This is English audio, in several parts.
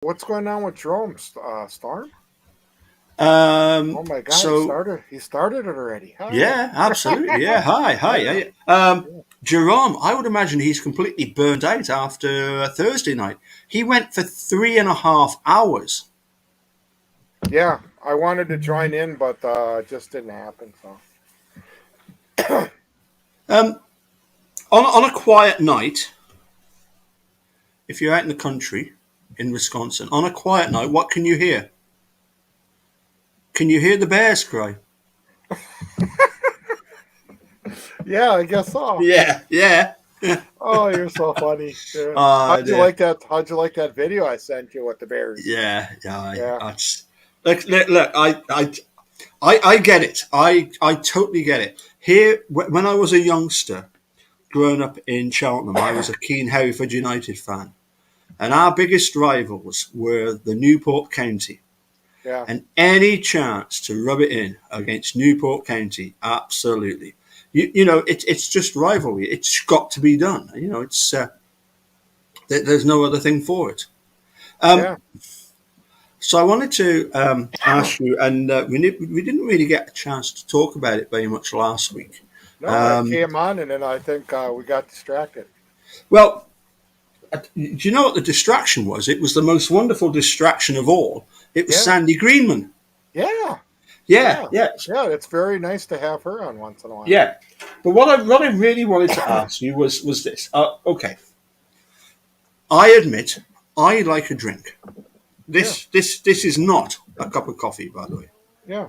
What's going on with Jerome Storm? Oh my God, he So started. He started it already. Hi. yeah, absolutely. Yeah, hi, hi. Yeah. Yeah. Jerome, I would imagine he's completely burnt out after Thursday night. He went for 3.5 hours. Yeah. I wanted to join in, but it just didn't happen. So. Um, on a quiet night, if you're out in the country in Wisconsin, on a quiet night, what can you hear? Can you hear the bears cry? Yeah, I guess so. Yeah, yeah. Oh, you're so funny. Yeah. How'd you Yeah, like that? How'd you like that video I sent you with the Bears? yeah. Yeah. Look. I get it. I totally get it. Here, when I was a youngster, growing up in Cheltenham, I was a keen Hereford United fan, and our biggest rivals were the Newport County. Yeah. And any chance to rub it in against Newport County, absolutely. It's just rivalry. It's got to be done. There's no other thing for it. Um, Yeah. so I wanted to ask you, and we didn't really get a chance to talk about it very much last week. No, I Um, came on and then I think we got distracted. well, do you know what the distraction was? It was the most wonderful distraction of all. It was Yeah. Sandy Greenman. Yeah. Yeah, Yeah. yeah, Yeah. It's very nice to have her on once in a while. yeah. But what I really wanted to ask you was this. Okay, I admit I like a drink. Yeah. This is not a cup of coffee, by the way. Yeah.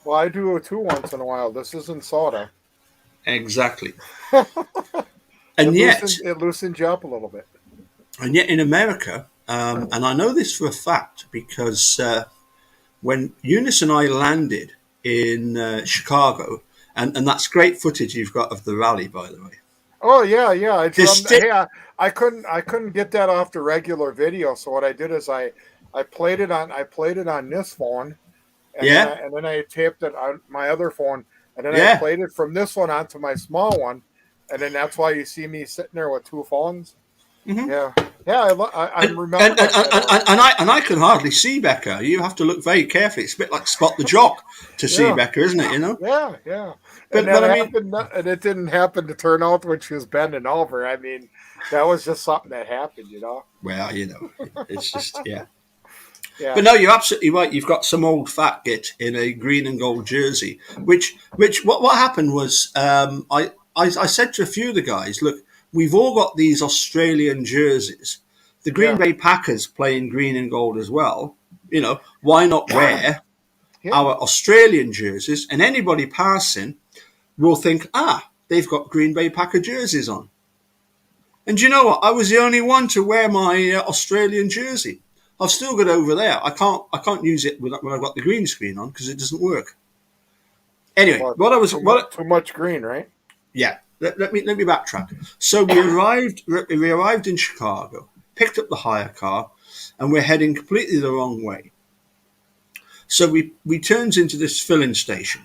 Well, I do it too once in a while. This isn't soda. Exactly. It And yet, loosened it loosened you up a little bit. and yet in America, and I know this for a fact because when Eunice and I landed in Chicago, and that's great footage you've got of the rally, by the way. Oh yeah, yeah. I This drummed. sti- Hey, I couldn't get that off the regular video. So what I did is I played it on this phone, and then I yeah, and then I taped it on my other phone, and then I yeah. played it from this one onto my small one, and then that's why you see me sitting there with two phones. hmm Yeah, yeah. I'm And, and, remembering and, that all. and I can hardly see Becca. You have to look very carefully. It's a bit like Spot the Jock to see Yeah, Becca, isn't it? yeah, yeah. And But that I mean, happened, and it didn't happen to turn out when she was bending over. I mean, that was just something that happened. well, it's just yeah. Yeah, But no, you're absolutely right. You've got some old fat git in a green and gold jersey. Which what happened was, I said to a few of the guys, look, we've all got these Australian jerseys. The Green yeah, Bay Packers play in green and gold as well. Why not wear yeah, our Australian jerseys? And anybody passing will think, they've got Green Bay Packer jerseys on. And you know what? I was the only one to wear my Australian jersey. I've still got it over there. I can't use it when I've got the green screen on because it doesn't work. Anyway, well, what I was too much, what too much green, right? yeah. Let me backtrack. So we arrived in Chicago, picked up the hire car, and we're heading completely the wrong way. So we turns into this filling station,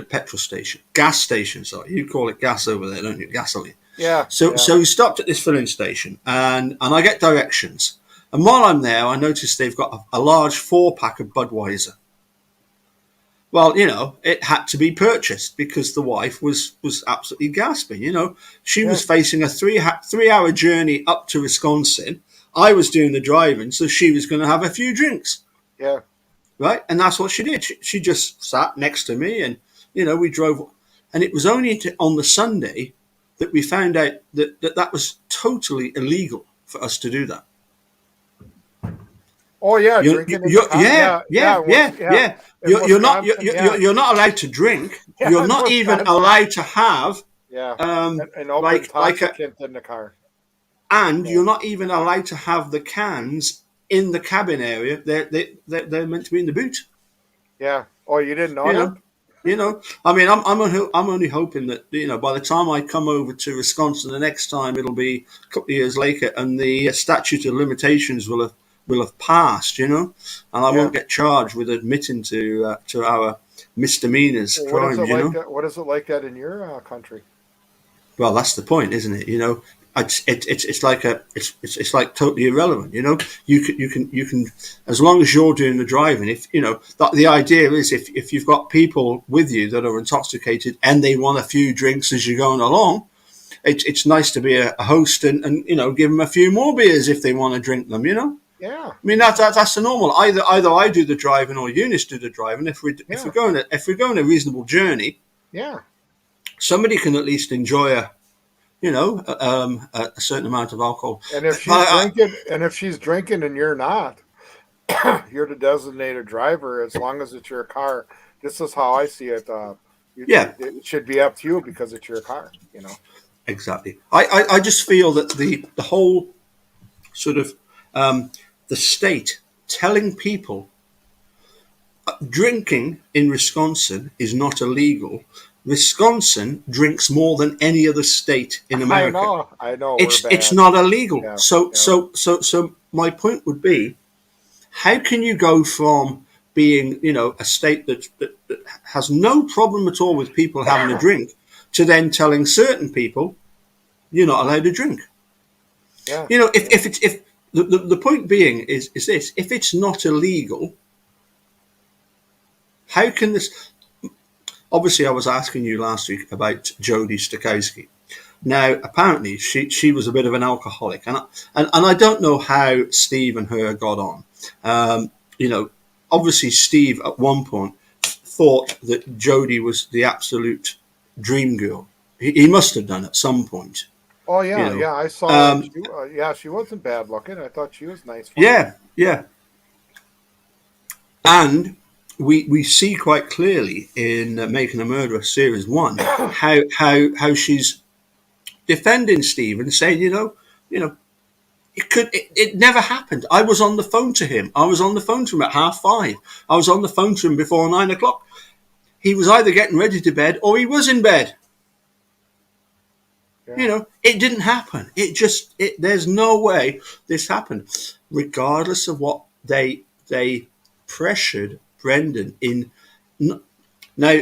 petrol station, gas station. Sorry, you call it gas over there, don't you? Gasoline. Yeah, So yeah, we stopped at this filling station, and I get directions. And while I'm there, I notice they've got a large 4-pack of Budweiser. Well, it had to be purchased because the wife was absolutely gasping. She yeah, was facing a 3 hour journey up to Wisconsin. I was doing the driving, so she was going to have a few drinks, yeah, right? And that's what she did. She just sat next to me, and we drove. And it was only on the Sunday that we found out that was totally illegal for us to do that. Oh yeah, drinking in the car. Yeah, Yeah, yeah, yeah, yeah, yeah. yeah. In You're not you're, Wisconsin, you're, yeah, you're not allowed to drink. yeah, You're in not even Wisconsin, allowed to have yeah, an open like a, toxicant in the car. and Yeah, you're not even allowed to have the cans in the cabin area. They're meant to be in the boot. yeah. Oh, you didn't know You that? know, I mean, I'm only hoping that by the time I come over to Wisconsin the next time, it'll be a couple of years later, and the statute of limitations will have passed. And I Yeah. won't get charged with admitting to our misdemeanors, What is crimes. it like that? What is it like that in your country? Well, that's the point, isn't it? it's like it's like totally irrelevant. You know, you can as long as you're doing the driving. If you know that the idea is if you've got people with you that are intoxicated and they want a few drinks as you're going along, it's nice to be a host and you know give them a few more beers if they want to drink them. You know. Yeah. I mean that's the normal. Either I do the driving or Eunice do the driving. If we're going a reasonable journey, Yeah. somebody can at least enjoy a certain amount of alcohol. And if she's drinking and you're not, you're the designated driver as long as it's your car. This is how I see it. Yeah, it should be up to you because it's your car. You know. exactly. I just feel that the whole sort of the state telling people drinking in Wisconsin is not illegal. Wisconsin drinks more than any other state in America. I know. It's not illegal. Yeah, So my point would be, how can you go from being a state that has no problem at all with people having a drink to then telling certain people you're not allowed to drink? Yeah. If the point being is this: if it's not illegal, how can this? Obviously, I was asking you last week about Jody Stokowski. Now, apparently, she was a bit of an alcoholic, and I don't know how Steve and her got on. Obviously, Steve at one point thought that Jody was the absolute dream girl. He must have done at some point. Oh yeah, yeah. I saw. She wasn't bad looking. I thought she was nice. Yeah. And we see quite clearly in Making a Murderer Series 1 how she's defending Steve and saying, it never happened. I was on the phone to him. I was on the phone to him at 5:30. I was on the phone to him before 9 o'clock. He was either getting ready to bed or he was in bed. Yeah. It didn't happen. There's no way this happened, regardless of what they pressured Brendan in. Now,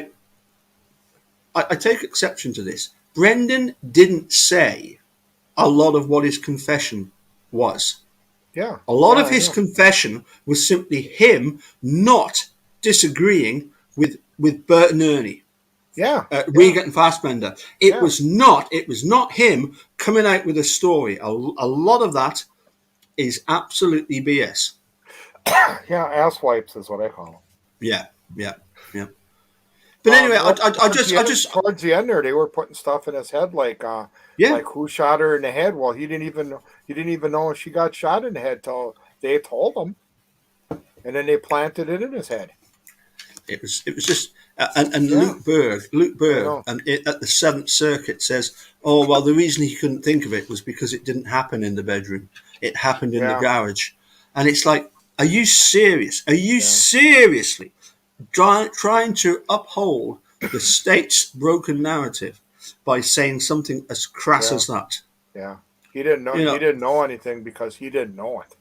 I take exception to this. Brendan didn't say a lot of what his confession was. Yeah. A lot of his confession was simply him not disagreeing with Bert and Ernie. Yeah. Regan and Fassbender. It was not him coming out with a story. A lot of that is absolutely BS. Yeah, ass wipes is what I call them. Yeah. But anyway, towards the end there, they were putting stuff in his head like who shot her in the head. Well, he didn't even know she got shot in the head till they told him, and then they planted it in his head. It was just and Luke Berg and at the Seventh Circuit says, oh well, the reason he couldn't think of it was because it didn't happen in the bedroom. It happened in the garage, and it's like, are you serious? Are you seriously trying to uphold the state's broken narrative by saying something as crass as that? Yeah, he didn't know. He didn't know anything because he didn't know it.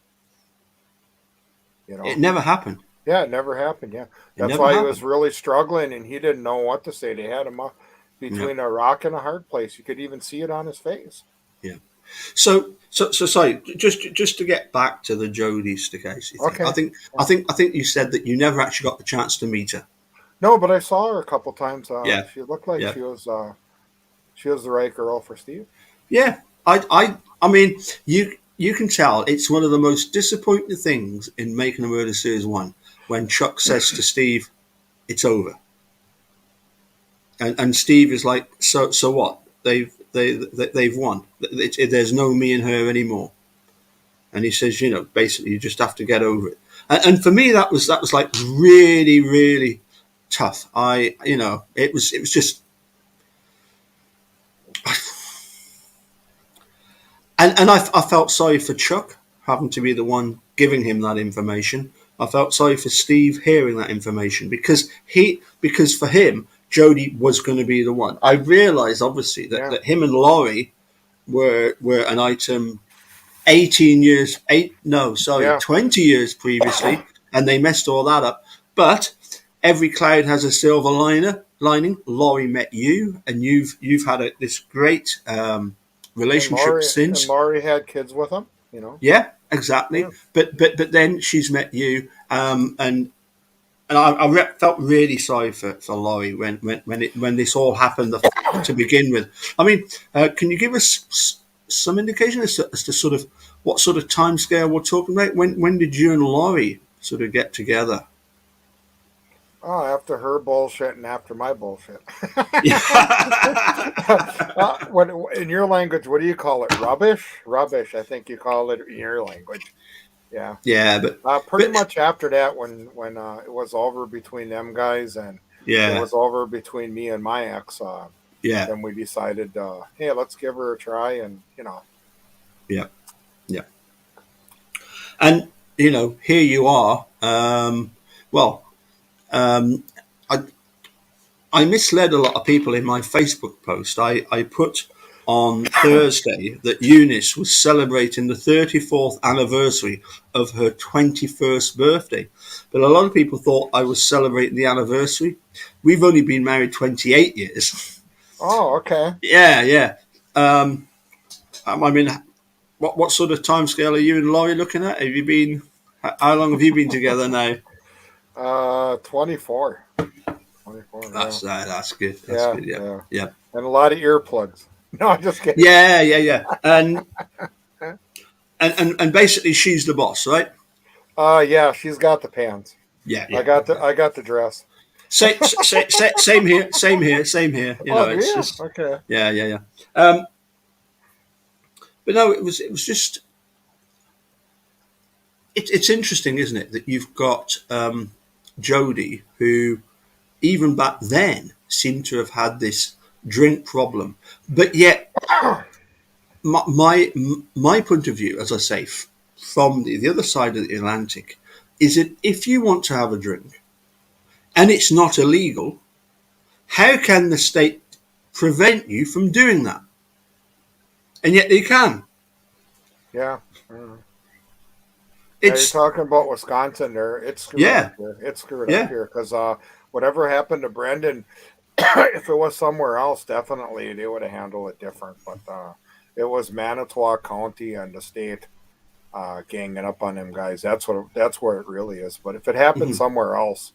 It never happened. Yeah, it never happened. Yeah, that's why he was really struggling, and he didn't know what to say. They had him between a rock and a hard place. You could even see it on his face. Yeah. So sorry. Just to get back to the Jody Stokowski thing. Okay. I think you said that you never actually got the chance to meet her. No, but I saw her a couple times. She looked like she was the right girl for Steve. Yeah. I mean, you can tell it's one of the most disappointing things in Making a Murder Series 1 when Chuck says to Steve, "It's over," and Steve is like, "So what? They've won. There's no me and her anymore." And he says, basically, you just have to get over it. And for me, that was like really, really tough. It was just. And I felt sorry for Chuck having to be the one giving him that information. I felt sorry for Steve hearing that information because for him, Jody was going to be the one. I realised obviously that him and Laurie were an item 20 years previously, and they messed all that up. But every cloud has a silver lining. Laurie met you, and you've had this great relationship And since. Laurie had kids with him. You know. Yeah, exactly. Yeah. But then she's met you, and I felt really sorry for Laurie when this all happened to begin with. I mean, can you give us some indication as to sort of what sort of timescale we're talking about? When did you and Laurie sort of get together? Oh, after her bullshit and after my bullshit. Yeah, What in your language? What do you call it? Rubbish. Rubbish. I think you call it in your language. Yeah. yeah, Pretty but much after that, when it was over between them guys and it yeah, was over between me and my ex, yeah, then we decided, hey, let's give her a try, and yeah, yeah, and here you are. Well, um, I I misled a lot of people in my Facebook post. I put on Thursday that Eunice was celebrating the 34th anniversary of her 21st birthday. But a lot of people thought I was celebrating the anniversary. We've only been married 28 years. oh, okay, Yeah, yeah. I mean, what sort of timescale are you and Laurie looking at? Have you been, how long have you been together now? 24, 24, yeah, That's good. That's yeah, good. Yeah, yeah, yeah, and a lot of earplugs. No, I'm just kidding. yeah, yeah, yeah. And basically she's the boss, right? Yeah, she's got the pants. Yeah, I yeah. got the dress. Same here, same here, same here. Oh, do It's you? just Okay. yeah, yeah, yeah. Um, but no, it was just it's interesting, isn't it, that you've got Jodie, who even back then seemed to have had this drink problem, but yet my point of view, as I say, from the other side of the Atlantic, is that if you want to have a drink and it's not illegal, how can the state prevent you from doing that? And yet they can. Yeah. Mm. Now you're It's talking about Wisconsin. There, it's screwed up yeah, here. It's screwed up yeah, here because whatever happened to Brendan, if it was somewhere else, definitely they would have handled it different. But it was Manitowoc County and the state ganging up on them guys. That's where it really is. But if it happened hmm somewhere else,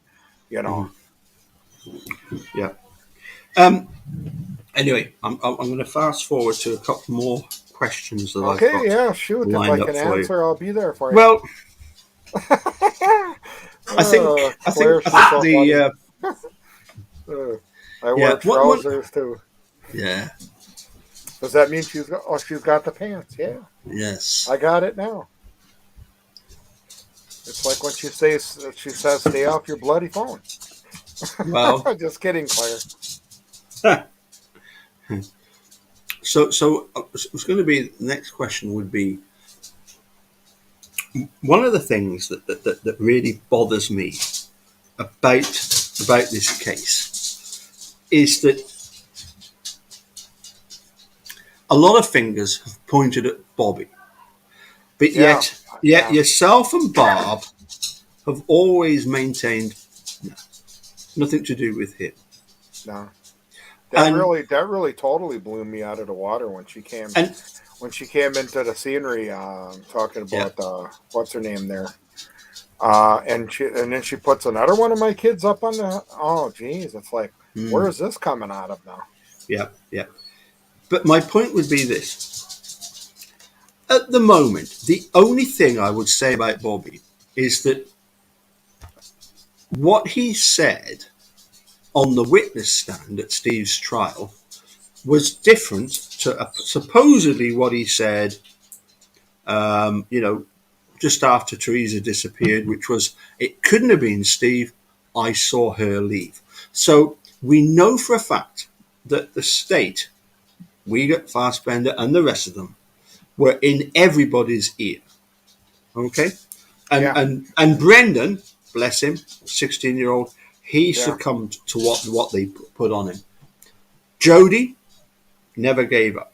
you know, hmm yeah. Um, anyway, I'm going to fast forward to a couple more questions that I've okay, got yeah, shoot. If I lined up can for you. answer, I'll be there for you. Well, I think I think Claire, I she's think so the funny. Uh, I wear yeah one trousers too. yeah Does that mean she's got the pants? Yeah, yes I got it now. It's like when she says stay off your bloody phone. well Just kidding, Claire. so it's going to be the next question would be one of the things that really bothers me about this case is that a lot of fingers have pointed at Bobby, but Yeah, yet yeah, yourself and Barb have always maintained no, nothing to do with him. no. And That really totally blew me out of the water when she came and into the scenery. Talking yeah, about what's her name there. And then she puts another one of my kids up on the. Oh, geez, it's like, where mm, is this coming out of now? yeah, yeah. But my point would be this: at the moment, the only thing I would say about Bobby is that what he said on the witness stand at Steve's trial was different to supposedly what he said, um, you know, just after Teresa disappeared, which was, it couldn't have been Steve. I saw her leave. So we know for a fact that the state, we got Fassbender and the rest of them, were in everybody's ear. Okay? Yeah, And Brendan, bless him, 16-year-old, he yeah, succumbed to what they put on him. Jody never gave up.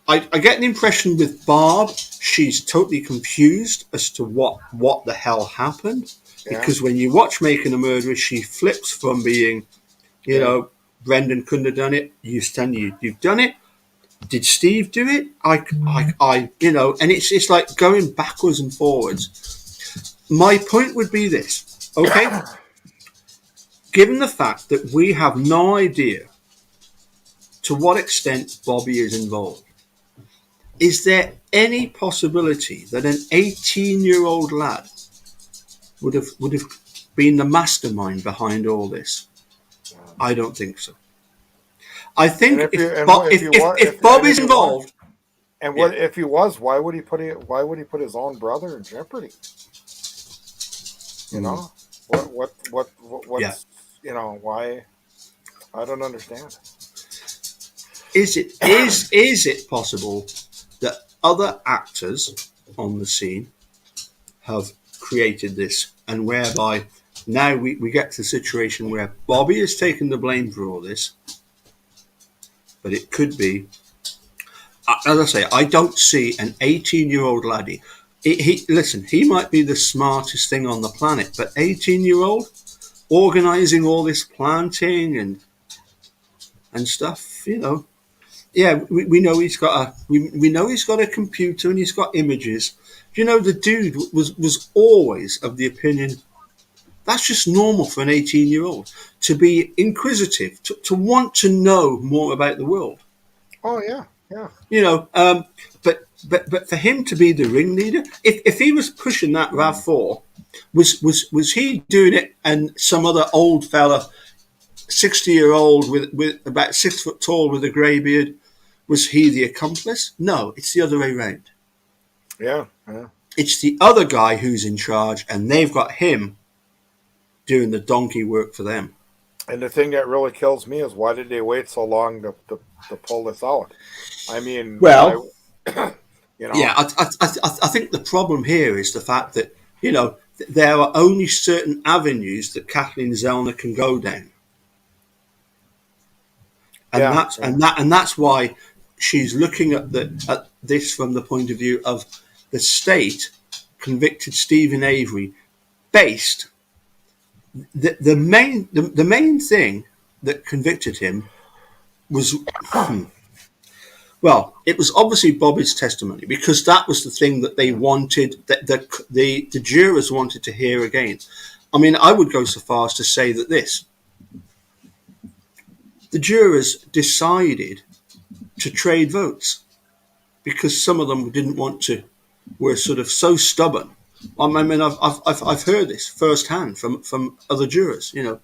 I get an impression with Barb, she's totally confused as to what the hell happened. yeah, Because when you watch Making a Murderer, she flips from being, yeah, Brendan couldn't have done it, you've done it, Did Steve do it? You know, and it's like going backwards and forwards. My point would be this, okay? Given the fact that we have no idea to what extent Bobby is involved, is there any possibility that an 18-year-old lad would have been the mastermind behind all this? I don't think so. I And think if you and what if Bob is if he was involved, and yeah, what if he was? Why would he put it? Why would he put his own brother in jeopardy? You know yeah. what's why? I don't understand. Is it possible that other actors on the scene have created this, and whereby now we get to the situation where Bobby has taken the blame for all this, but it could be, as I say, I don't see an 18-year-old laddie. Listen, he might be the smartest thing on the planet, but 18-year-old organizing all this planting and stuff, you know. Yeah, we know he's got we know he's got a computer and he's got images. You know, the dude was always of the opinion that's just normal for an 18-year-old to be inquisitive, to want to know more about the world. Oh yeah, yeah, You know, but for him to be the ringleader, if he was pushing that RAV4, was he doing it and some other old fella, 60-year-old with about 6 foot tall with a grey beard, was he the accomplice? No, it's the other way round. yeah, yeah. It's the other guy who's in charge, and they've got him doing the donkey work for them. And the thing that really kills me is why did they wait so long to pull this out? I mean, why? Well, You yeah, know, I think the problem here is the fact that, you know, there are only certain avenues that Kathleen Zellner can go down, and yeah, that's yeah, and that's why she's looking at this from the point of view of the state convicted Stephen Avery based the main thing that convicted him was well, it was obviously Bobby's testimony because that was the thing that they wanted, that the jurors wanted to hear again. I mean, I would go so far as to say that the jurors decided to trade votes because some of them didn't want to, were sort of so stubborn. I mean, I've heard this firsthand from other jurors. You know,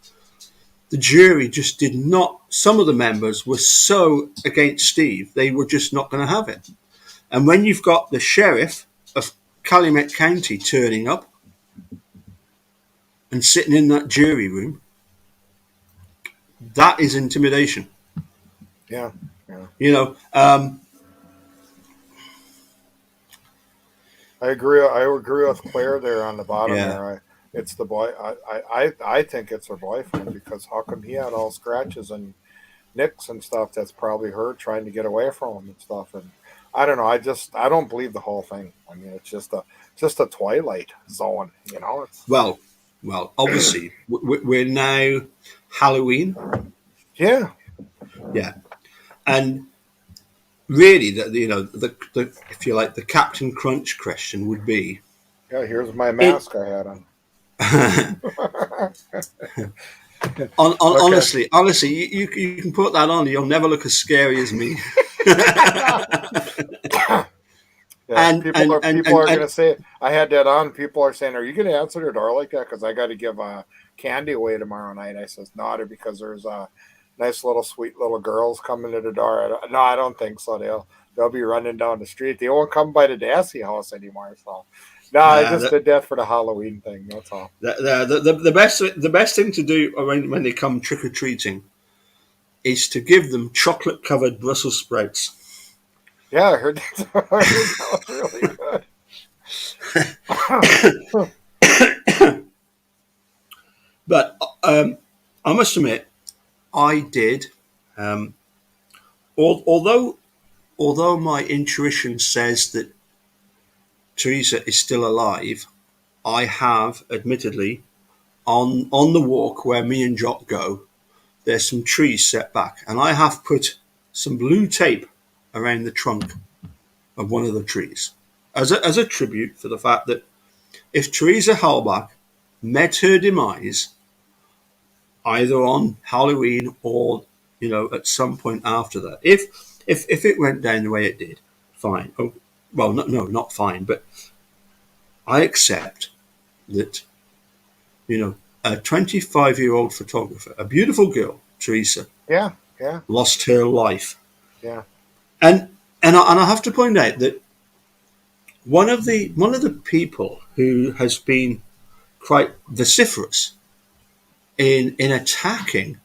the jury just did not. Some of the members were so against Steve, they were just not going to have it. And when you've got the sheriff of Calumet County turning up and sitting in that jury room, that is intimidation. yeah, yeah. You know, I agree with Claire there on the bottom yeah, there. It's the boy. I think it's her boyfriend because how come he had all scratches and nicks and stuff? That's probably her trying to get away from him and stuff. And I don't know. I don't believe the whole thing. I mean, it's just a twilight zone. You know. It's well, obviously, we're now Halloween. yeah, Yeah. And really, the if you like, the Captain Crunch question would be, yeah. Here's my it, mask I had on. Okay. honestly, you can put that on. You'll never look as scary as me. Yeah, and people are gonna say I had that on. People are saying, "Are you gonna answer the door like that?" Because I got to give candy away tomorrow night. I says, "No, because there's nice little sweet little girls coming to the door." No, I don't think so. They'll be running down the street. They won't come by the Dassey house anymore. So, no, I uh, just did that for the Halloween thing. That's all. the best thing to do when they come trick or treating is to give them chocolate covered Brussels sprouts. Yeah, I heard that. I heard that was really good. But I must admit, I did. Um, although my intuition says that Teresa is still alive, I have admittedly on the walk where me and Jock go, there's some trees set back, and I have put some blue tape around the trunk of one of the trees as a tribute for the fact that if Teresa Halbach met her demise either on Halloween or, at some point after that, if it went down the way it did, fine. Oh, well, no, not fine, but I accept that, a 25-year-old photographer, a beautiful girl, Teresa, Yeah. lost her life. Yeah. And I have to point out that one of the people who has been quite vociferous in attacking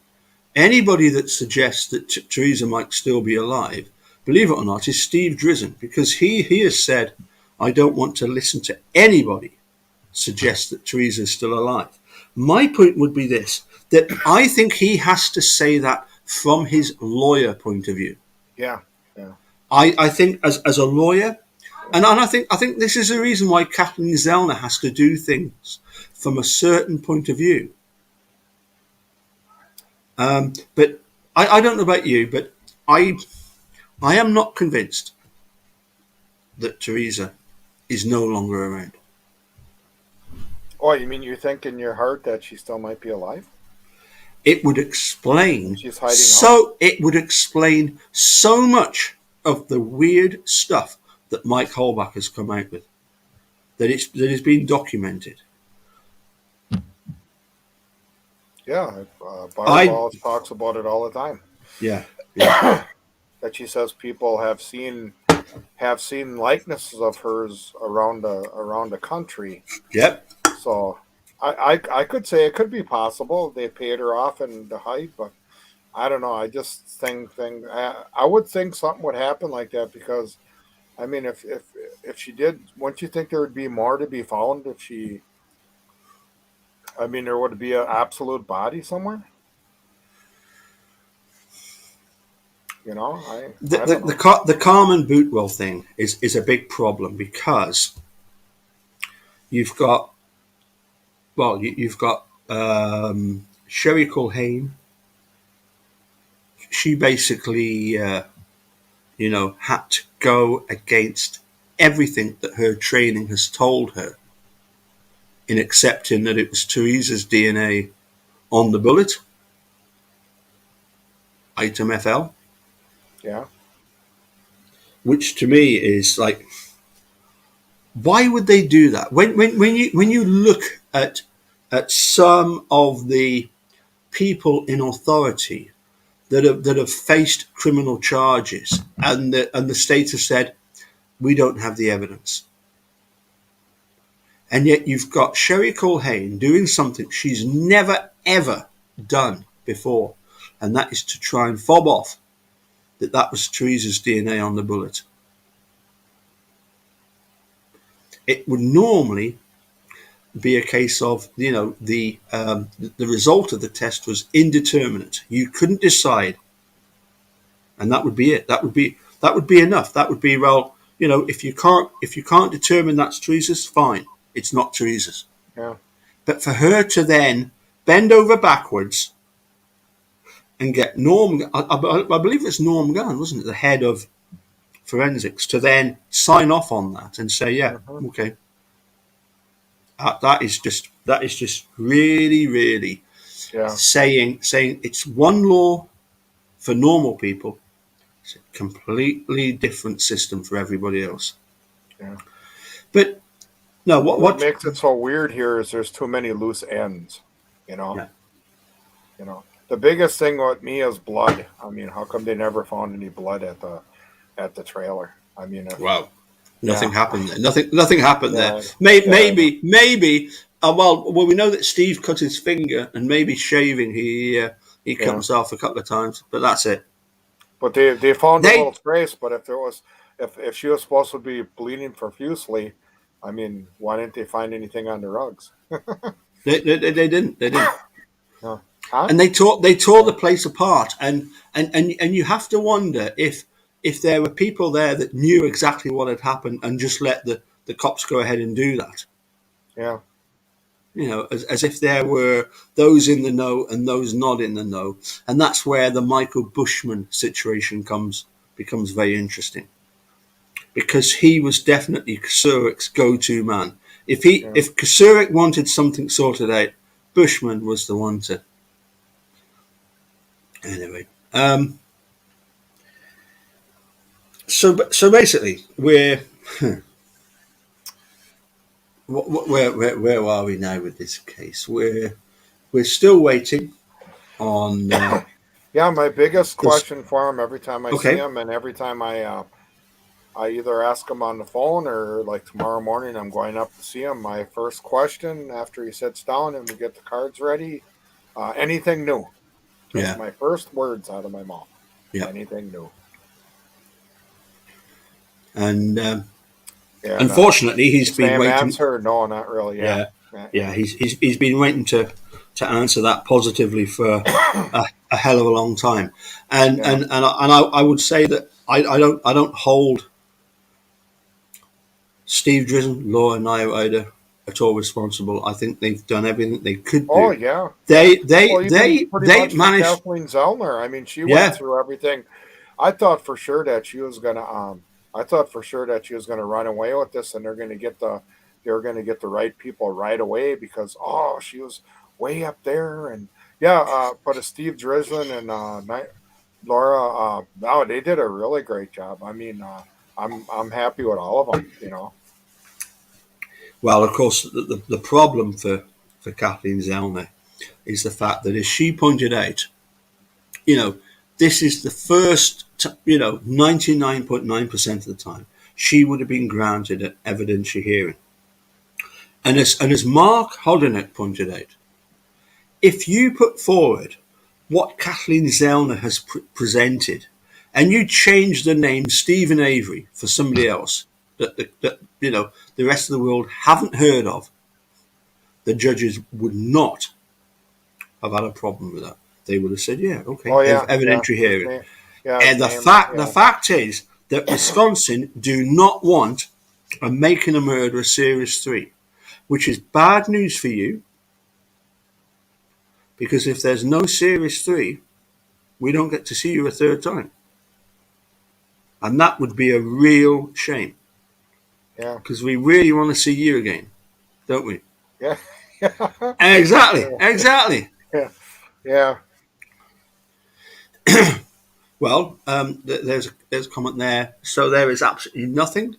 anybody that suggests that Teresa might still be alive, believe it or not, is Steve Drizzen, because he has said, I don't want to listen to anybody suggest that Teresa is still alive. My point would be this, that I think he has to say that from his lawyer point of view. Yeah. I think as a lawyer, and I think this is the reason why Kathleen Zellner has to do things from a certain point of view. But I don't know about you, but I am not convinced that Teresa is no longer around. Oh, you mean you think in your heart that she still might be alive? It would explain She's hiding out. It would explain so much of the weird stuff that Mike Holbach has come out with, that is being documented. Yeah, Barbara talks about it all the time. Yeah. That she says people have seen likenesses of hers around the country. Yep. So I could say it could be possible they paid her off and to hide, but I don't know. I just think I would think something would happen like that because I mean if she did, wouldn't you think there would be more to be found if she? I mean, there would be an absolute body somewhere. I don't know. The Carmen Bootwell thing is a big problem because you've got Sherry Culhane. She basically had to go against everything that her training has told her in accepting that it was Teresa's DNA on the bullet, item FL. Yeah. Which to me is like, why would they do that? When you look at some of the people in authority that have faced criminal charges, and the state has said we don't have the evidence, and yet you've got Sherry Culhane doing something she's never ever done before, and that is to try and fob off that was Teresa's DNA on the bullet. It would normally be a case of the result of the test was indeterminate. You couldn't decide, and that would be it. That would be enough. That would be, well, if you can't determine that's Teresa's, fine, it's not Teresa's. Yeah. But for her to then bend over backwards and get I believe it's Norm Gunn, wasn't it, the head of forensics, to then sign off on that and say, yeah, okay. That is just really, really saying it's one law for normal people. It's a completely different system for everybody else. Yeah. But no, what makes it so weird here is there's too many loose ends. Yeah. The biggest thing with me is blood. I mean, how come they never found any blood at the trailer? I mean, wow. Nothing happened there. Nothing happened there. Maybe. Well, we know that Steve cut his finger, and maybe shaving he cut himself a couple of times, but that's it. But they found a little trace. But if she was supposed to be bleeding profusely, I mean, why didn't they find anything on the rugs? They didn't. No. Huh? And they tore the place apart, and you have to wonder if there were people there that knew exactly what had happened and just let the cops go ahead and do that. Yeah. As if there were those in the know and those not in the know. And that's where the Michael Bushman situation comes becomes very interesting, because he was definitely Kasurik's go-to man. If Kasurik wanted something sorted out, Bushman was the one to. Anyway, so basically, where are we now with this case? We're still waiting on. Yeah, my biggest question for him every time I see Okay. him, and every time I either ask him on the phone or like tomorrow morning I'm going up to see him. My first question after he sits down and we get the cards ready, anything new? That's Yeah. my first words out of my mouth. Yeah. Anything new? And And unfortunately, he's the been same waiting. answer. No, not really. Yeah. Yeah. Yeah. He's been waiting to answer that positively for a hell of a long time. And Yeah. I would say that I don't hold Steve Drizzen, Laura Nyrider at all responsible. I think they've done everything they could Oh do. yeah. Well, even They pretty much for managed. Kathleen Zellner. I mean, she went Yeah. through everything. I thought for sure that she was gonna. I thought for sure that she was gonna run away with this, and they're gonna get the right people right away because she was way up there, and yeah. But a Steve Drizzen and Laura, no, they did a really great job. I mean, I'm happy with all of them. You know. Well, of course, the problem for Kathleen Zellner is the fact that, as she pointed out, you know, this is the first, 99.9% of the time, she would have been granted an evidentiary hearing. And as Mark Hodinett pointed out, if you put forward what Kathleen Zellner has presented, and you change the name Stephen Avery for somebody else that the rest of the world haven't heard of, the judges would not have had a problem with that. They would have said, "Yeah, okay, Oh yeah, yeah. evidentiary His hearing." name, yeah, his And name, the yeah. fact is that Wisconsin do not want a making a murder a series 3, which is bad news for you, because if there's no series 3, we don't get to see you a third time, and that would be a real shame, Yeah. because we really want to see you again, don't we? Yeah. Yeah. Exactly, exactly. Yeah. Yeah. Well, there's a comment there. So there is absolutely nothing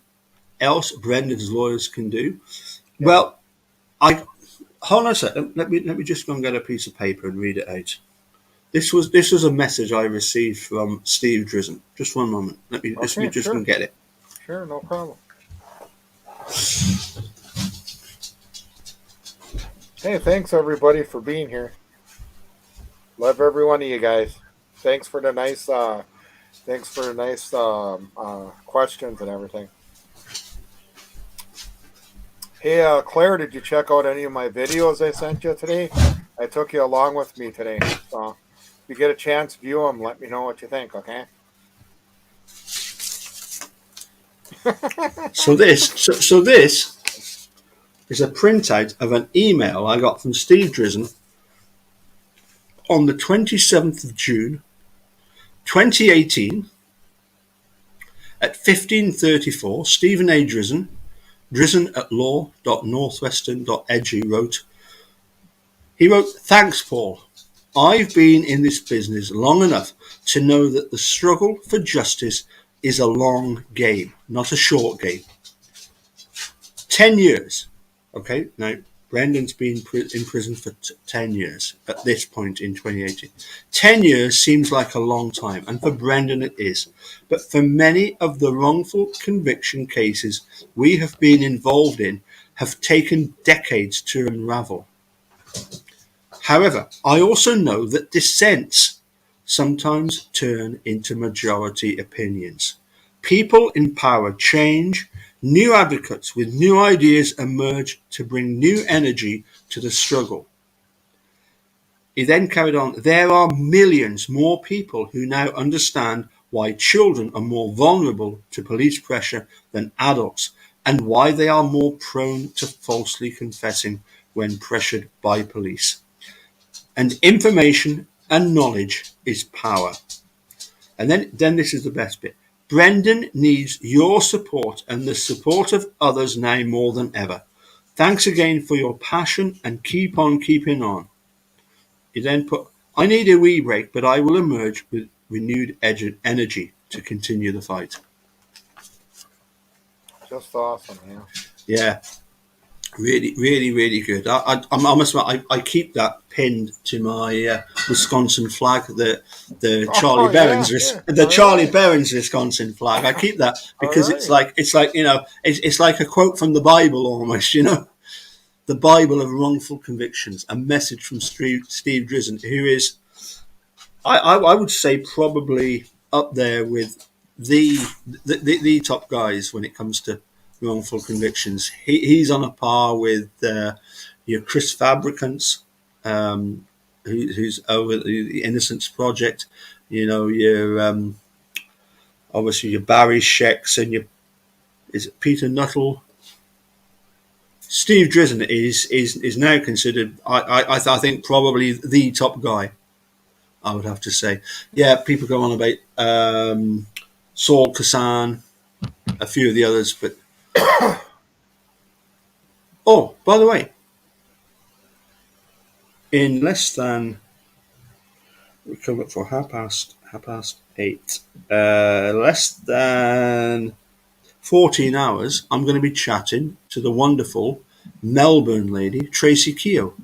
else Brendan's lawyers can do. Yeah. Well, I hold on a second. Let me just go and get a piece of paper and read it out. This was a message I received from Steve Drizzen. Just one moment. Let me Okay. just go Sure. and get it. Sure. No problem. Hey, thanks everybody for being here. Love every one of you guys. Thanks for the nice. Thanks for the nice questions and everything. Hey, Claire, did you check out any of my videos I sent you today? I took you along with me today. So if you get a chance, view them. Let me know what you think. Okay. So this is a printout of an email I got from Steve Drizzen on the 27th of June, 2018, at 15:34. Stephen A. Drizzen at law.northwestern.edu he wrote, "Thanks, Paul. I've been in this business long enough to know that the struggle for justice is a long game, not a short game. 10 years. Okay, now Brendan's been in prison for 10 years at this point in 2018. 10 years seems like a long time, and for Brendan it is. But for many of the wrongful conviction cases we have been involved in have taken decades to unravel. However, I also know that dissents sometimes turn into majority opinions. People in power change, new advocates with new ideas emerge to bring new energy to the struggle." He then carried on, "There are millions more people who now understand why children are more vulnerable to police pressure than adults, and why they are more prone to falsely confessing when pressured by police. And information and knowledge is power." And then this is the best bit. Brendan needs your support and the support of others now more than ever. Thanks again for your passion and keep on keeping on. You then put, I need a wee break, but I will emerge with renewed energy to continue the fight. Just awesome, yeah. Yeah, really, really, really good. I must admit, I keep that pinned to my Wisconsin flag, the Charlie Berens, the Charlie Berens Wisconsin flag. I keep that because it's like it's like a quote from the Bible almost, the Bible of wrongful convictions, a message from Steve Drizzen, who is, I would say, probably up there with the top guys when it comes to wrongful convictions. He's on a par with your Chris Fabricants, who's over the Innocence Project. Your obviously your Barry Shecks and is it Peter Nuttall? Steve Drizzen is now considered, I think, probably the top guy. I would have to say. Yeah, people go on about Saul Kassan, a few of the others, but oh, by the way, in less than we come up for half past 8, less than 14 hours, I'm going to be chatting to the wonderful Melbourne lady Tracy Keogh.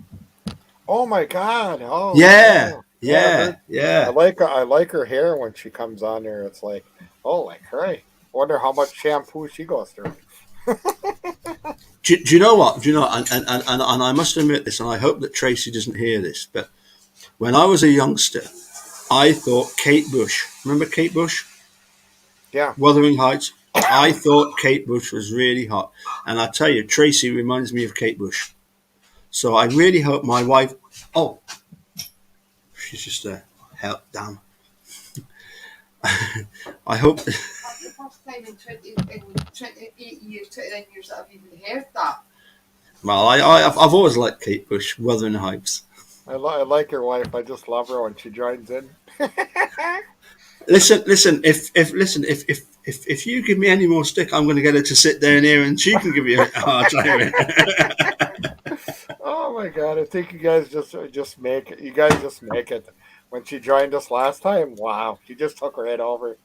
Oh my God! Oh yeah. I like her hair when she comes on there. It's like, oh, like her. Wonder how much shampoo she goes through. Do you know what? And I must admit this, and I hope that Tracy doesn't hear this, but when I was a youngster, I thought Kate Bush. Remember Kate Bush? Yeah. Wuthering Heights. I thought Kate Bush was really hot, and I tell you, Tracy reminds me of Kate Bush. So I really hope my wife. Oh, she's just there. Hell, damn. I hope. That's the first time in 28 years, 29 years that I've even heard that. Well, I've always liked Kate Bush, Wuthering Heights. I like your wife. I just love her when she joins in. Listen. If you give me any more stick, I'm going to get her to sit down here, and she can give you a hard time. Oh my God! I think you guys just make it. You guys just make it. When she joined us last time, wow, she just took her head over.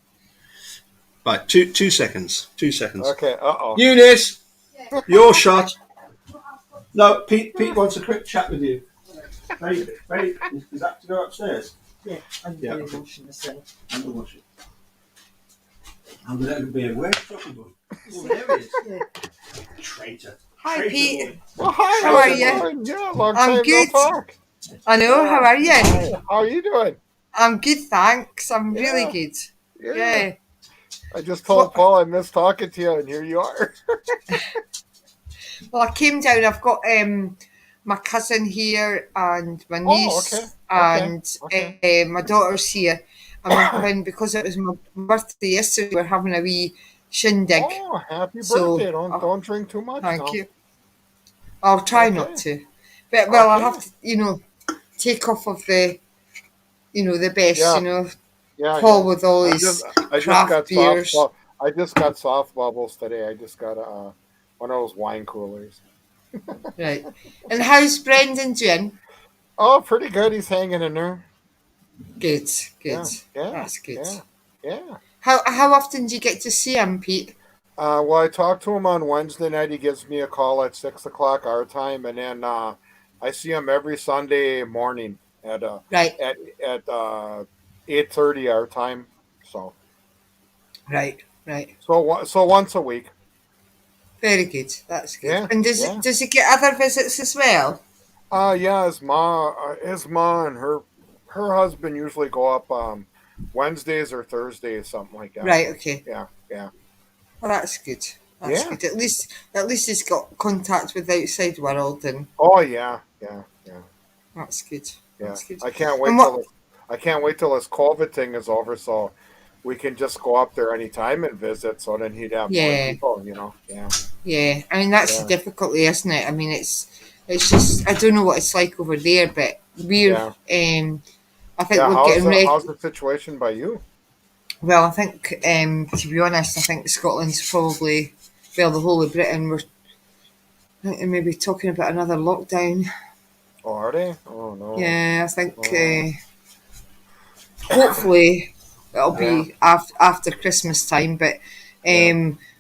Right, 2 seconds. 2 seconds. Okay. Eunice, your shot. No, Pete wants a quick chat with you. Is that to go upstairs? Yeah, I'm going to wash myself. I'm going to wash it. I'm going to be away. Oh, there he is. Yeah. Traitor. Hi, Traitor Pete. boy. Well, hi. How are you? Yeah, long I'm time good. no talk. I know, how are you? How are you doing? I'm good, thanks. I'm really good. Yeah. I just told Paul I missed talking to you, and here you are. Well, I came down. I've got my cousin here and my niece and my daughter's here. And because it was my birthday yesterday, we're having a wee shindig. Oh, happy birthday. Don't drink too much. Thank you. I'll try not to. But, I'll have to, take off of the, the best, Paul with all his craft beers. I just got soft bubbles today. I just got one of those wine coolers. Right. And how's Brendan doing? Oh, pretty good. He's hanging in there. Good. Yeah. That's good. Yeah. How often do you get to see him, Pete? Well, I talked to him on Wednesday night. He gives me a call at 6 o'clock our time, and then I see him every Sunday morning at 8:30 our time. So right. So once a week. Very good. That's good. Yeah, and does he get other visits as well? Yeah. His ma and her husband usually go up Wednesdays or Thursdays, something like that. Right. Okay. Yeah. Well, that's good. That's good. At least he's got contact with the outside world, and oh yeah. That's good. Yeah. That's good. I can't wait till this COVID thing is over, so we can just go up there anytime and visit. So then he'd have more people, Yeah. Yeah. I mean, that's the difficulty, isn't it? I mean, it's just I don't know what it's like over there, but we're I think we're getting ready. How's the situation by you? Well, I think, to be honest, I think Scotland's probably, well, the whole of Britain, I think they may be talking about another lockdown. Oh, are they? Oh, no. Yeah, I think Oh. hopefully it'll Yeah. be after Christmas time, but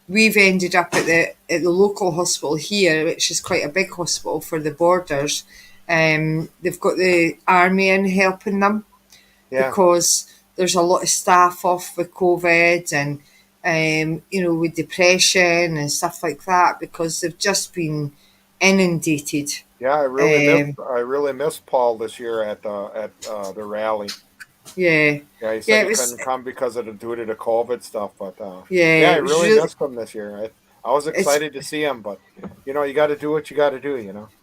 we've ended up at the local hospital here, which is quite a big hospital for the borders. They've got the army in helping them Yeah. because there's a lot of staff off with COVID and with depression and stuff like that because they've just been inundated. Yeah, Um, I really missed Paul this year at the rally. yeah, Yeah, he yeah, said it he was. couldn't come because of due to the COVID stuff, but Yeah, yeah, I it was really really. missed him this year. I was It's. excited to see him, but you got to do what you got to do.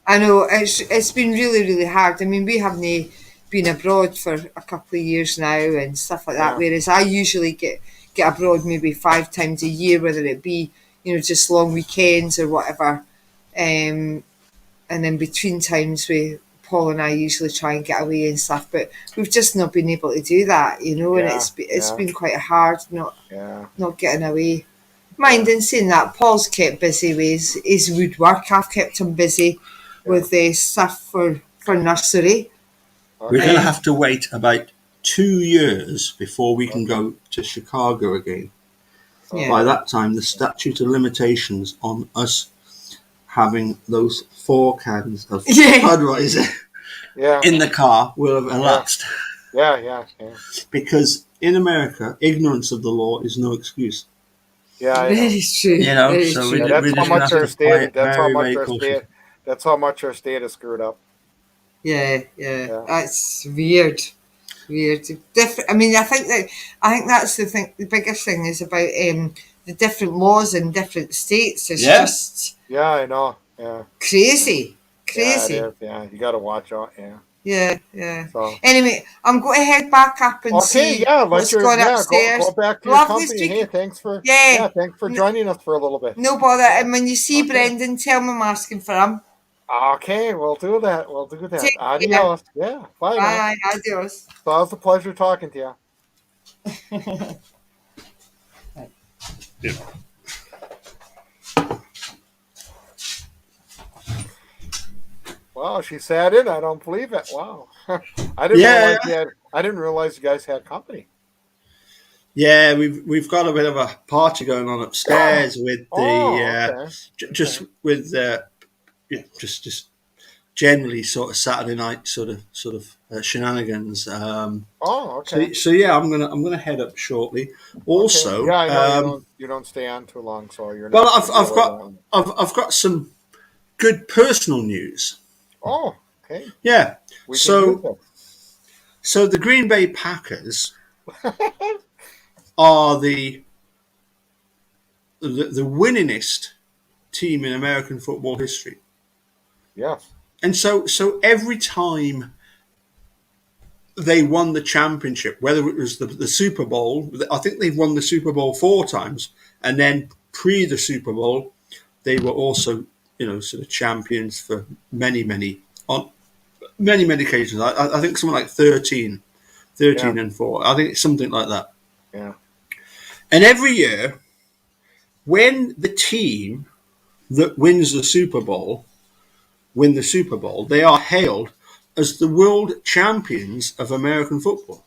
I know it's been really really hard. I mean, we haven't been abroad for a couple of years now and stuff like that. Yeah, Whereas I usually get abroad maybe 5 times a year, whether it be just long weekends or whatever. Um, and then between times Paul and I usually try and get away and stuff, but we've just not been able to do that, and yeah, it's yeah, been quite hard yeah, not getting away. Mind yeah, in saying that, Paul's kept busy with his woodwork. I've kept him busy yeah. with stuff for nursery. We're going to Okay, Um, have to wait about 2 years before we can okay. go to Chicago again. By yeah, Oh, that time, the statute of limitations on us having those 4 cans of yeah, Budweiser yeah, in the car will have yeah, elapsed. yeah, yeah, yeah, Because in America, ignorance of the law is no excuse. yeah. I know. very true, very So Yeah, true. we're that's how just going to much have our to play state. it very, very cautiously. That's how much our state is screwed up. Yeah, yeah, Yeah, that's weird. Weird. Different. I mean, I think that's the thing. The biggest thing is about the different laws in different states. It's Yeah. just yeah, I know. Yeah, yeah, crazy, yeah. It crazy. is. Yeah, you got to watch out. Yeah. Yeah, yeah. So Anyway, I'm going to head back up and okay, see yeah. what's going Go upstairs. back to your Lovely company. Hey, speaking. Yeah, thanks for n- joining us for a little bit. no bother. Yeah. And when you see Okay. Brendan, tell him I'm asking for him. Okay, we'll do that. We'll do that. Take care. Adios. Yeah. Bye now. Bye. Adios. So it was a pleasure talking to you. Wow, she sat in. I don't believe it. Wow. Yeah, I didn't realize you guys had company. yeah. We've got a bit of a party going on upstairs with Oh, okay. just Okay. with just generally sort of Saturday night sort of shenanigans. Oh, okay. So yeah, I'm gonna head up shortly. Okay. Yeah, Also, I know you don't stay on too long, so you're well, not going to be away that long. I've got some good personal news. Oh, okay. Yeah. We can use So so the Green Bay Packers are the winningest team in American football history. Yes. And so every time they won the championship, whether it was the Super Bowl, I think they've won the Super Bowl 4 times, and then pre the Super Bowl, they were also sort of champions for on many occasions. I think something like 13 Yeah. and 4. I think it's something like that. Yeah. And every year, when the team that wins the Super Bowl win the Super Bowl, they are hailed as the world champions of American football.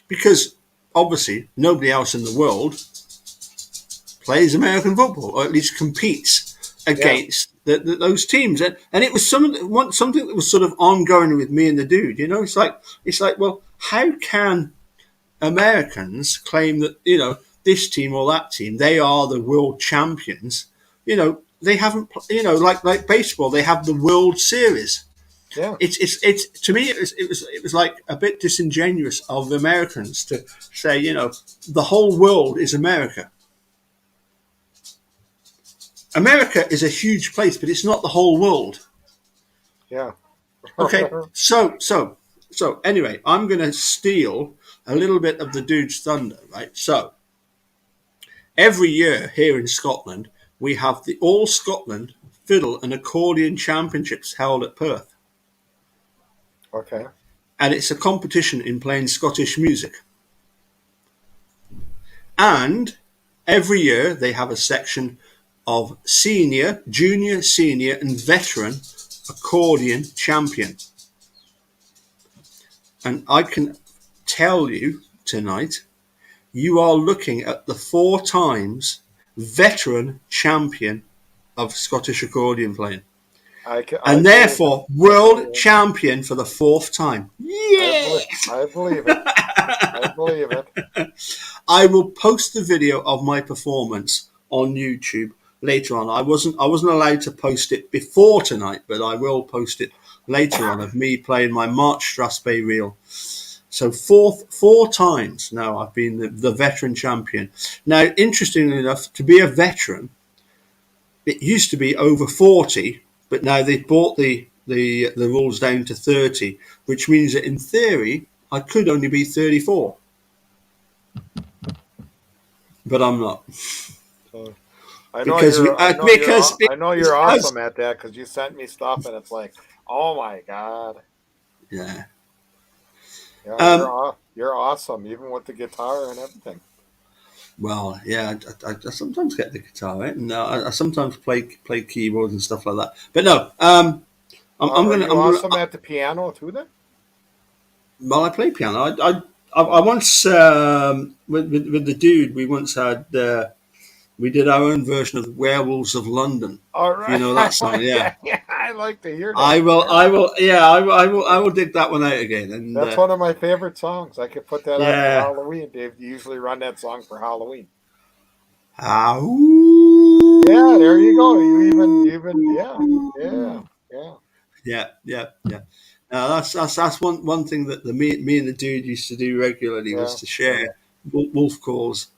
Because obviously nobody else in the world plays American football, or at least competes Yeah. against those teams. And it was something that was sort of ongoing with me and the dude. It's like, well, how can Americans claim that this team or that team, they are the world champions? They haven't. Like baseball, they have the World Series. Yeah. It's to me it was like a bit disingenuous of the Americans to say the whole world is America. America is a huge place, but it's not the whole world. Yeah. Okay, so anyway, I'm going to steal a little bit of the dude's thunder, right? So every year here in Scotland, we have the All Scotland Fiddle and Accordion Championships held at Perth. Okay. And it's a competition in playing Scottish music. And every year they have a section of senior, junior, senior, and veteran accordion champion. And I can tell you tonight, you are looking at the 4 times veteran champion of Scottish accordion playing. And therefore world champion for the 4th time. Yeah! I believe it. I believe it. I will post the video of my performance on YouTube later on. I wasn't allowed to post it before tonight, but I will post it later on of me playing my March Strathspey reel. So 4 times now I've been the veteran champion. Now, interestingly enough, to be a veteran, it used to be over 40, but now they've brought the rules down to 30, which means that in theory I could only be 34. But I'm not. I know you're awesome at that, because you sent me stuff and it's like, oh my God. Yeah. You're awesome, even with the guitar and everything. Well, yeah, I sometimes get the guitar, right? And I sometimes play keyboards and stuff like that. But no, I'm awesome at the piano too, then? Well, I play piano. I once with the dude we once had. We did our own version of Werewolves of London. All right. You know that song, yeah. Yeah, I like to hear that. I will dig that one out again. And that's one of my favorite songs. I could put that on for Halloween. Dave usually run that song for Halloween. Yeah, there you go. Yeah. Now that's one thing that me and the dude used to do regularly was to share wolf calls.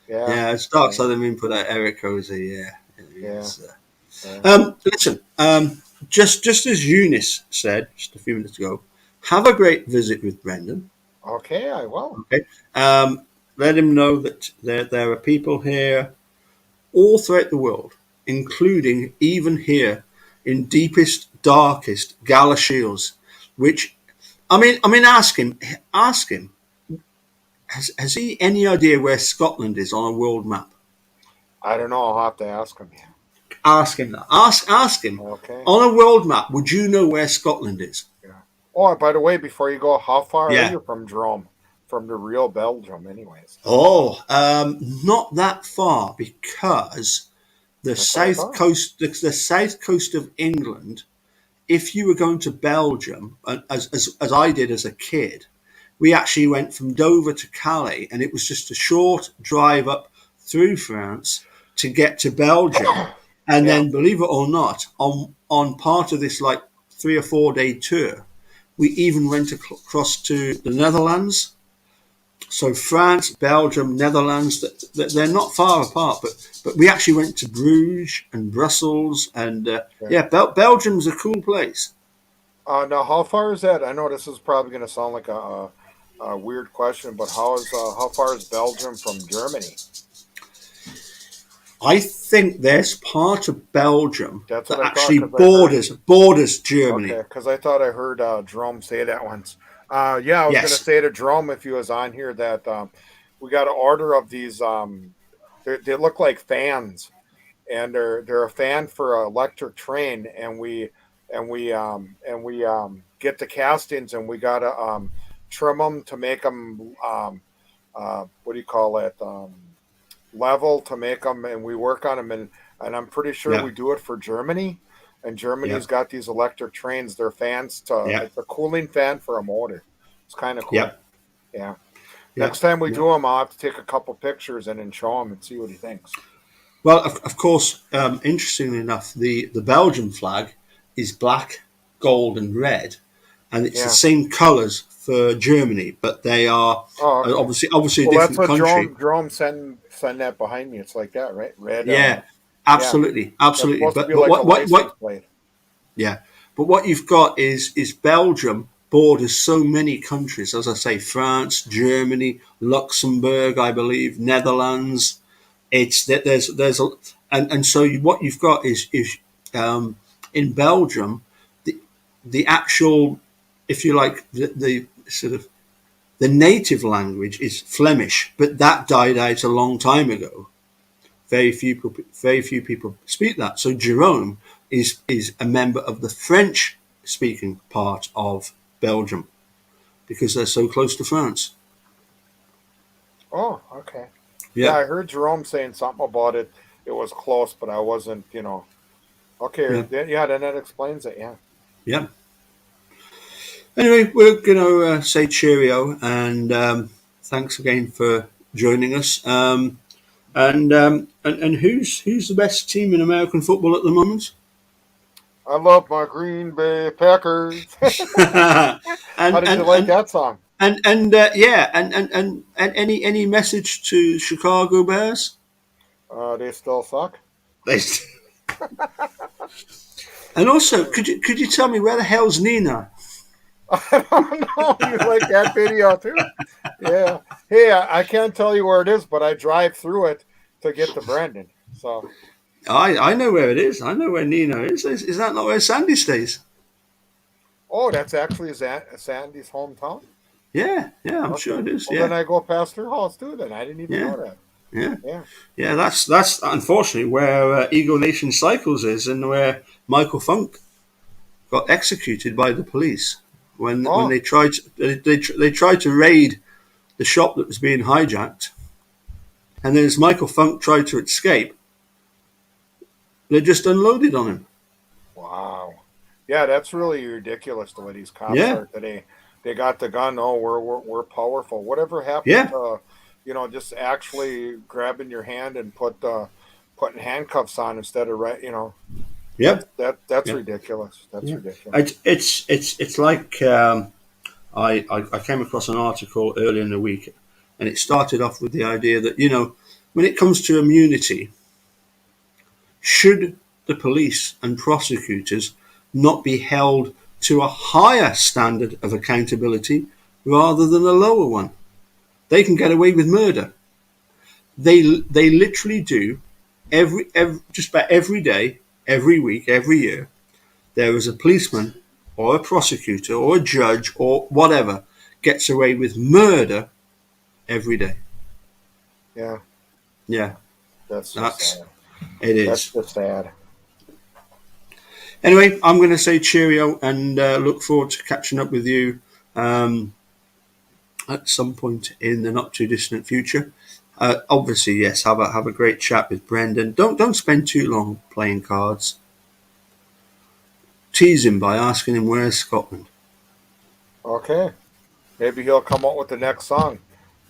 Yeah, it's Dark Side of the Moon put out Eric Hosey. Listen, just as Eunice said just a few minutes ago, have a great visit with Brendan. Okay, I will. Okay, let him know that there are people here all throughout the world, including even here in deepest, darkest Galashiels, which I mean, ask him. Has he any idea where Scotland is on a world map? I don't know. I'll have to ask him. Ask him that. Ask him. Okay. On a world map, would you know where Scotland is? Yeah. Oh, by the way, before you go, how far are you from Drome? From the real Belgium, anyways? Oh, not that far, because the south coast of England. If you were going to Belgium, as I did as a kid, we actually went from Dover to Calais, and it was just a short drive up through France to get to Belgium. And then, believe it or not, on part of this like 3 or 4 day tour, we even went across to the Netherlands. So France, Belgium, Netherlands, they're not far apart, but we actually went to Bruges and Brussels, and Belgium's a cool place. Now, how far is that? I know this is probably going to sound like a weird question, but how far is Belgium from Germany? I think there's part of Belgium that actually borders Germany. Okay, because I thought I heard Drome say that once. I was going to say to Drome, if he was on here, that we got an order of these. They look like fans, and they're a fan for an electric train, and we get the castings, and we gotta trim them to make them what do you call it, level, to make them, and we work on them, and I'm pretty sure we do it for Germany, and Germany's got these electric trains. They're fans it's a cooling fan for a motor. It's kind of cool. Yeah. Next time we do them, I'll have to take a couple pictures and then show him and see what he thinks. Well, of course, interestingly enough, the Belgian flag is black, gold, and red, and it's the same colours for Germany, but they are obviously a different country. That's what Drome send that behind me. It's like that, right? Red. Absolutely. But what you've got is Belgium borders so many countries, as I say, France, Germany, Luxembourg, I believe, Netherlands. It's that so what you've got is in Belgium the actual, if you like, the sort of The native language is Flemish, but that died out a long time ago. Very few people speak that. So Jerome is a member of the French-speaking part of Belgium because they're so close to France. Oh, okay. Yeah, I heard Jerome saying something about it. It was close, but I wasn't, Okay, yeah, then that explains it, yeah. Yeah. Anyway, we're going to say cheerio and thanks again for joining us. And who's the best team in American football at the moment? I love my Green Bay Packers. and, How did you like that song? And any message to Chicago Bears? They still suck. And also, could you tell me where the hell's Nina? I don't know. You like that video too? Yeah. Hey, I can't tell you where it is, but I drive through it to get to Brandon. So I know where it is. I know where Nina is. Is that not where Sandy stays? Oh, that's actually Sandy's hometown? Yeah, I'm sure it is. Well, yeah. Then I go past her house too. Then I didn't even know that. Yeah. That's unfortunately where Eagle Nation Cycles is, and where Michael Funk got executed by the police when they tried to raid the shop that was being hijacked, and then as Michael Funk tried to escape, they just unloaded on him. Wow. Yeah, that's really ridiculous the way these cops are today. They got the gun. Oh, we're powerful. Whatever happened to, just actually grabbing your hand and putting handcuffs on instead of That's ridiculous. That's ridiculous. It's like I came across an article earlier in the week, and it started off with the idea that when it comes to immunity, should the police and prosecutors not be held to a higher standard of accountability rather than a lower one? They can get away with murder. They literally do just about every day, every week, every year. There is a policeman or a prosecutor or a judge or whatever gets away with murder every day. Yeah. That's sad. It is. That's just sad. Anyway, I'm going to say cheerio and look forward to catching up with you at some point in the not too distant future. Obviously, yes, have a great chat with Brendan. Don't spend too long playing cards. Tease him by asking him where's Scotland. Okay. Maybe he'll come up with the next song.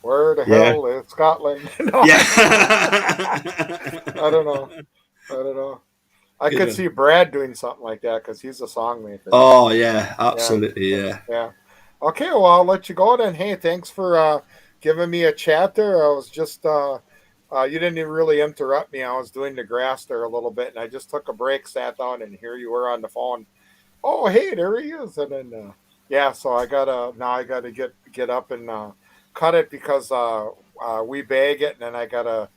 Where the hell is Scotland? I don't know. I could see Brad doing something like that because he's a song maker. Oh, yeah, absolutely, yeah. Okay, well, I'll let you go then. Hey, thanks for giving me a chat there. I was just, you didn't even really interrupt me. I was doing the grass there a little bit, and I just took a break, sat down, and here you were on the phone. Oh, hey, there he is. And then, so I gotta get up and cut it because we bag it, and then I gotta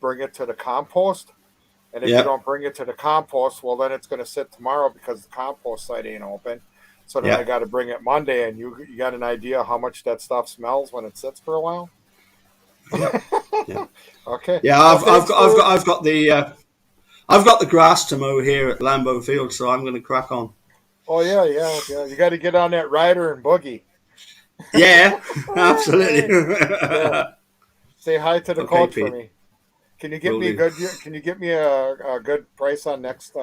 bring it to the compost. And if you don't bring it to the compost, well, then it's going to sit tomorrow because the compost site ain't open. So then I got to bring it Monday. And you got an idea how much that stuff smells when it sits for a while? Yeah. Okay. Yeah, I've got the grass to mow here at Lambeau Field, so I'm going to crack on. Oh yeah. You got to get on that rider and boogie. Yeah, absolutely. Say hi to the coach for me. Can you get me a good price on next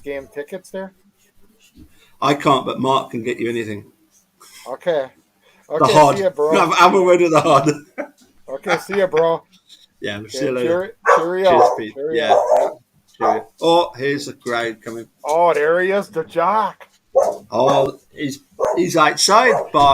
game tickets there? I can't, but Mark can get you anything. Okay. The hod. See ya, bro. Have a word with the hod. Okay, see ya, bro. Yeah, see you later. Cheerio. Cheers, Pete. Cheerio. Yeah. Cheerio. Oh, here's the crowd coming. Oh, there he is, the jock. Oh, he's outside, Bart.